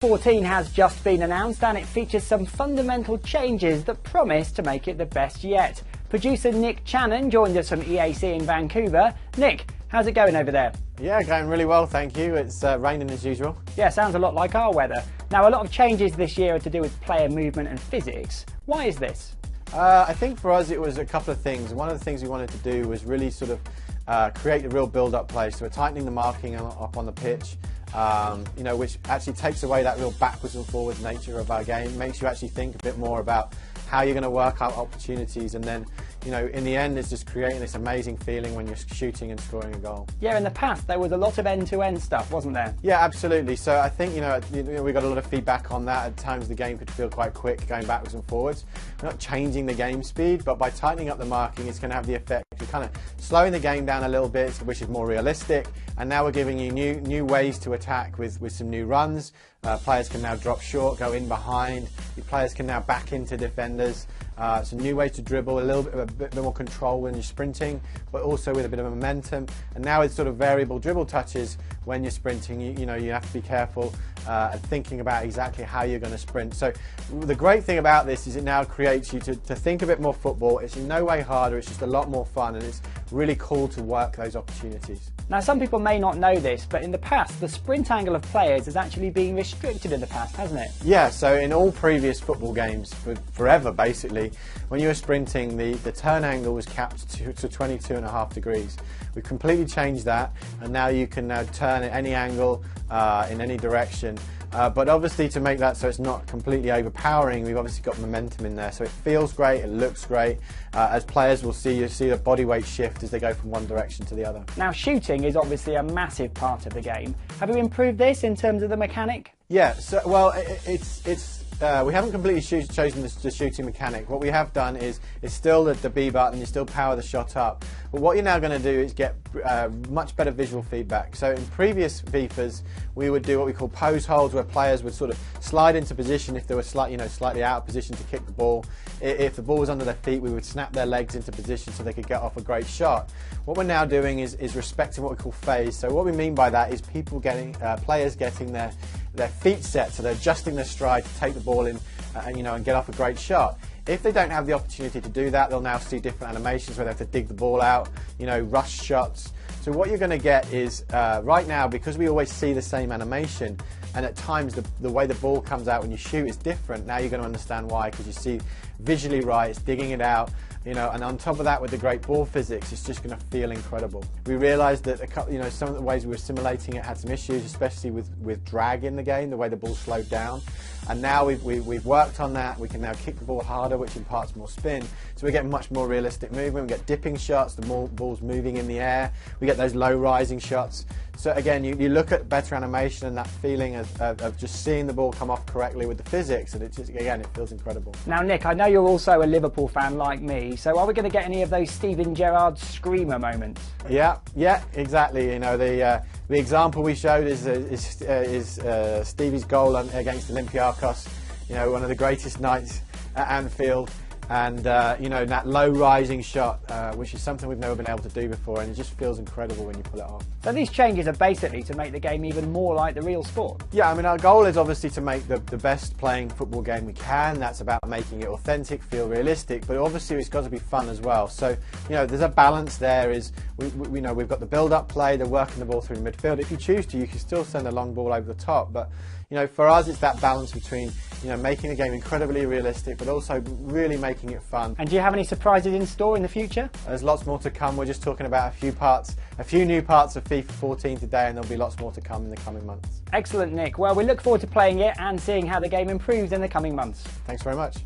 14 has just been announced and it features some fundamental changes that promise to make it the best yet. Producer Nick Channon joined us from EAC in Vancouver. Nick, how's it going over there? Yeah, going really well, thank you. It's raining as usual. Yeah, sounds a lot like our weather. Now, a lot of changes this year are to do with player movement and physics. Why is this? I think for us it was a couple of things. One of the things we wanted to do was really sort of create a real build-up play. So we're tightening the marking up on the pitch, which actually takes away that real backwards and forwards nature of our game. Makes you actually think a bit more about how you're going to work out opportunities, and then, in the end, it's just creating this amazing feeling when you're shooting and scoring a goal. Yeah, in the past there was a lot of end-to-end stuff, wasn't there? Yeah, absolutely. So I think, we got a lot of feedback on that. At times the game could feel quite quick, going backwards and forwards. We're not changing the game speed, but by tightening up the marking, it's going to have the effect of kind of slowing the game down a little bit, which is more realistic. And now we're giving you new ways to attack with some new runs. Players can now drop short, go in behind. Your players can now back into defenders. Some new ways to dribble, a bit more control when you're sprinting, but also with a bit of momentum. And now with sort of variable dribble touches when you're sprinting, you have to be careful and thinking about exactly how you're going to sprint. So the great thing about this is it now creates you to think a bit more football. It's in no way harder, it's just a lot more fun, and it's really cool to work those opportunities. Now, some people may not know this, but in the past, the sprint angle of players has actually been restricted in the past, hasn't it? Yeah, so in all previous football games, forever basically, when you were sprinting, the turn angle was capped to 22.5 degrees. We've completely changed that, and now you can turn at any angle, in any direction. But obviously, to make that so it's not completely overpowering, we've obviously got momentum in there. So it feels great, it looks great. As players will see, you see the body weight shift as they go from one direction to the other. Now, shooting is obviously a massive part of the game. Have you improved this in terms of the mechanic? Yeah, so well, we haven't completely chosen the shooting mechanic. What we have done is still the B button, you still power the shot up. But what you're now going to do is get much better visual feedback. So in previous FIFAs, we would do what we call pose holds, where players would sort of slide into position if they were slightly out of position to kick the ball. If the ball was under their feet, we would snap their legs into position so they could get off a great shot. What we're now doing is respecting what we call phase. So what we mean by that is players getting their feet set, so they're adjusting their stride to take the ball in and get off a great shot. If they don't have the opportunity to do that, they'll now see different animations where they have to dig the ball out, rush shots. So what you're going to get is, right now, because we always see the same animation, and at times the way the ball comes out when you shoot is different, now you're going to understand why, because you see visually right, it's digging it out. And on top of that, with the great ball physics, it's just going to feel incredible. We realised that some of the ways we were simulating it had some issues, especially with drag in the game, the way the ball slowed down. And now we've worked on that. We can now kick the ball harder, which imparts more spin. So we're getting much more realistic movement. We get dipping shots, the ball's moving in the air. We get those low rising shots. So again, you look at better animation and that feeling of just seeing the ball come off correctly with the physics, and it feels incredible. Now, Nick, I know you're also a Liverpool fan like me, so are we going to get any of those Steven Gerrard screamer moments? Yeah, exactly. The example we showed is Stevie's goal against Olympiacos. One of the greatest nights at Anfield. And that low rising shot, which is something we've never been able to do before, and it just feels incredible when you pull it off. So these changes are basically to make the game even more like the real sport? Yeah, our goal is obviously to make the best playing football game we can. That's about making it authentic, feel realistic, but obviously it's got to be fun as well. So there's a balance there. We've got the build-up play, the working the ball through the midfield. If you choose to, you can still send a long ball over the top, but for us it's that balance between making the game incredibly realistic, but also really making it fun. And do you have any surprises in store in the future? There's lots more to come. We're just talking about a few new parts of FIFA 14 today, and there'll be lots more to come in the coming months. Excellent, Nick. Well, we look forward to playing it and seeing how the game improves in the coming months. Thanks very much.